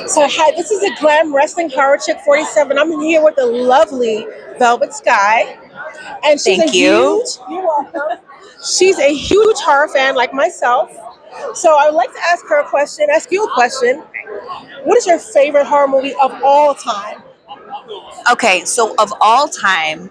So, hi, this is a Glam Wrestling Horror Chick 47. I'm here with the lovely Velvet Sky. And Thank you. you're welcome. She's a huge horror fan like myself. So, I would like to ask you a question. What is your favorite horror movie of all time? Okay, so of all time,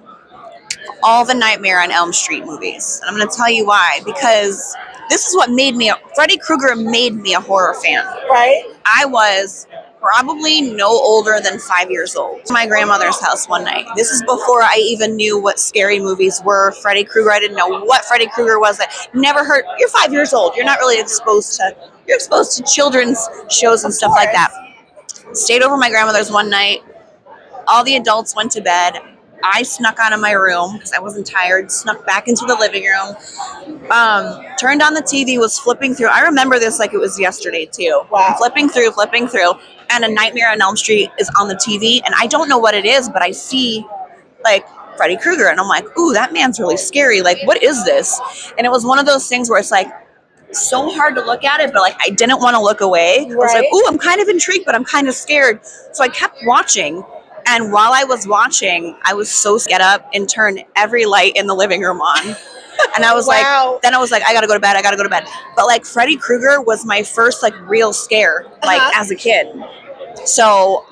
all the Nightmare on Elm Street movies. And I'm going to tell you why. Because this is what made me, Freddy Krueger made me a horror fan. Right? I was probably no older than 5 years old. My grandmother's house one night. This is before I even knew what scary movies were. Freddy Krueger, I didn't know what Freddy Krueger was. I never heard, you're 5 years old. You're not really you're exposed to children's shows and stuff like that. Stayed over my grandmother's one night. All the adults went to bed. I snuck out of my room because I wasn't tired, snuck back into the living room, turned on the TV, was flipping through. I remember this like it was yesterday too. Wow. I'm flipping through, and A Nightmare on Elm Street is on the TV, and I don't know what it is, but I see like Freddy Krueger, and I'm like, ooh, that man's really scary. Like, what is this? And it was one of those things where it's like, so hard to look at it, but like I didn't want to look away. I was like, ooh, I'm kind of intrigued, but I'm kind of scared. So I kept watching. And while I was watching, I was so scared up and turned every light in the living room on. And I was Wow. I gotta go to bed. But like Freddy Krueger was my first like real scare, like as a kid. So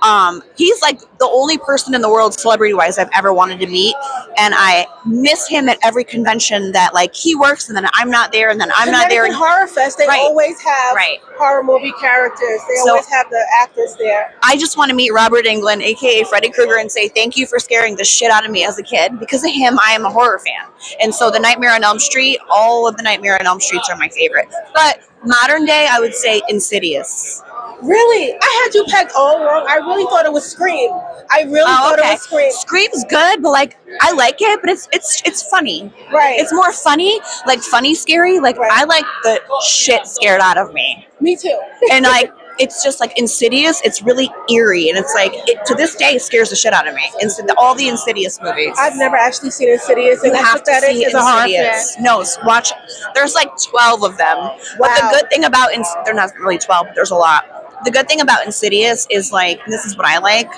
he's like the only person in the world, celebrity-wise, I've ever wanted to meet, and I miss him at every convention that like he works, and then I'm not there, and then I'm not there. American Horror Fest, they always have horror movie characters. They always have the actors there. I just want to meet Robert Englund, aka Freddy Krueger, and say thank you for scaring the shit out of me as a kid. Because of him, I am a horror fan, and so the Nightmare on Elm Street, all of the Nightmare on Elm Streets are my favorite. But modern day, I would say Insidious. Really? I had you pegged all wrong. I really thought it was Scream. I really thought it was Scream. Scream's good, but like I like it, but it's funny. Right. It's more funny, like funny scary. Like I like the shit scared out of me. Me too. And like it's just like Insidious. It's really eerie, and it's like to this day it scares the shit out of me. All the Insidious movies. I've never actually seen Insidious. You have to see Insidious. No, watch. There's like 12 of them. Wow. But the good thing about they're not really 12, but there's a lot. The good thing about Insidious is like, this is what I like,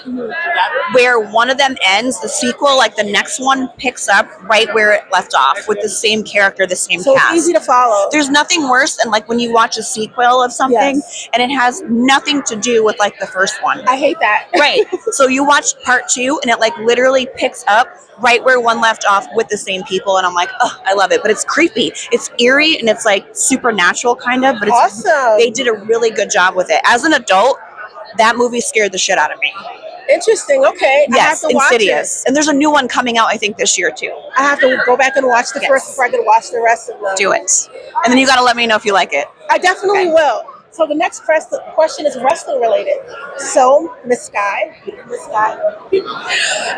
where one of them ends, the sequel, like the next one picks up right where it left off with the same character, the same cast. So it's easy to follow. There's nothing worse than like when you watch a sequel of something and it has nothing to do with like the first one. I hate that. Right. So you watch part 2 and it like literally picks up right where one left off with the same people, and I'm like, oh, I love it. But it's creepy, it's eerie, and it's like supernatural kind of. But it's awesome. They did a really good job with it. As an adult, that movie scared the shit out of me. Interesting. Okay. Yes, I have to watch Insidious. And there's a new one coming out, I think, this year too. I have to go back and watch the first before I can watch the rest of them. Do it, and then you got to let me know if you like it. I definitely will. So the next question is wrestling related. So, Miss Sky,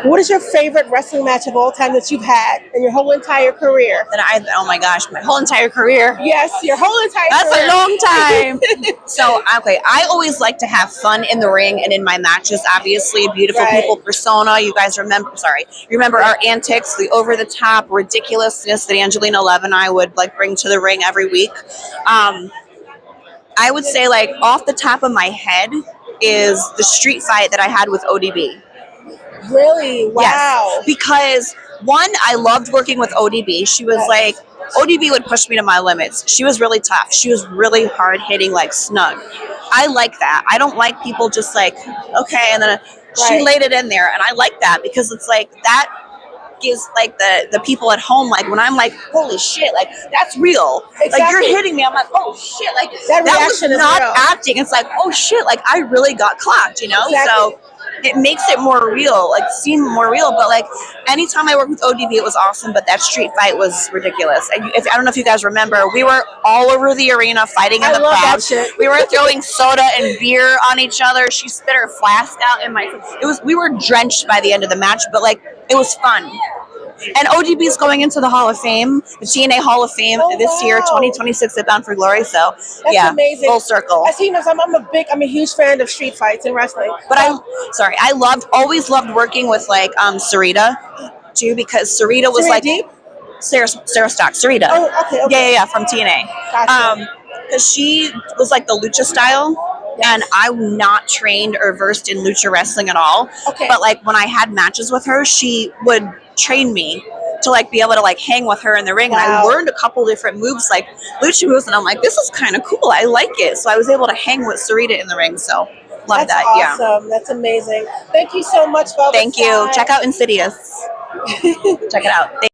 what is your favorite wrestling match of all time that you've had in your whole entire career? Oh my gosh, my whole entire career. Yes, your whole entire That's career. a long time. So, okay, I always like to have fun in the ring and in my matches, obviously. Beautiful people persona. You guys remember our antics, the over-the-top ridiculousness that Angelina Love and I would like bring to the ring every week. I would say, like, off the top of my head is the street fight that I had with ODB. Really? Wow. Yes, because, one, I loved working with ODB. She was like, ODB would push me to my limits. She was really tough. She was really hard-hitting, like, snug. I like that. I don't like people just like, okay, and then she laid it in there, and I like that because it's like that gives like the people at home, like when I'm like, holy shit, like that's real. Exactly. Like you're hitting me, I'm like, oh shit, like that was not acting. It's like, oh shit, like I really got clocked, you know? Exactly. So it makes it more real, like seem more real. But like anytime I worked with ODB, it was awesome. But that street fight was ridiculous. And I don't know if you guys remember, we were all over the arena fighting in the crowd. We were throwing soda and beer on each other. She spit her flask out in my. We were drenched by the end of the match, but like it was fun. And ODB's going into the Hall of Fame, the TNA Hall of Fame this year, 2026 at Bound for Glory. So that's amazing. Full circle. As he knows, I'm a huge fan of street fights and wrestling. But I always loved working with like Sarita too, because Sarita was like Sarah Stock, Sarita. Oh, okay. Yeah, from TNA. Gotcha. Because she was like the lucha style. Yes. And I'm not trained or versed in lucha wrestling at all. Okay. But like when I had matches with her, she would train me to like be able to like hang with her in the ring. Wow. And I learned a couple different moves, like lucha moves, and I'm like, this is kind of cool. I like it. So I was able to hang with Sarita in the ring. So love That's that. Yeah. awesome. That's amazing. Thank you so much, Velvet Thank you. Sky. Check out Insidious. Check it out.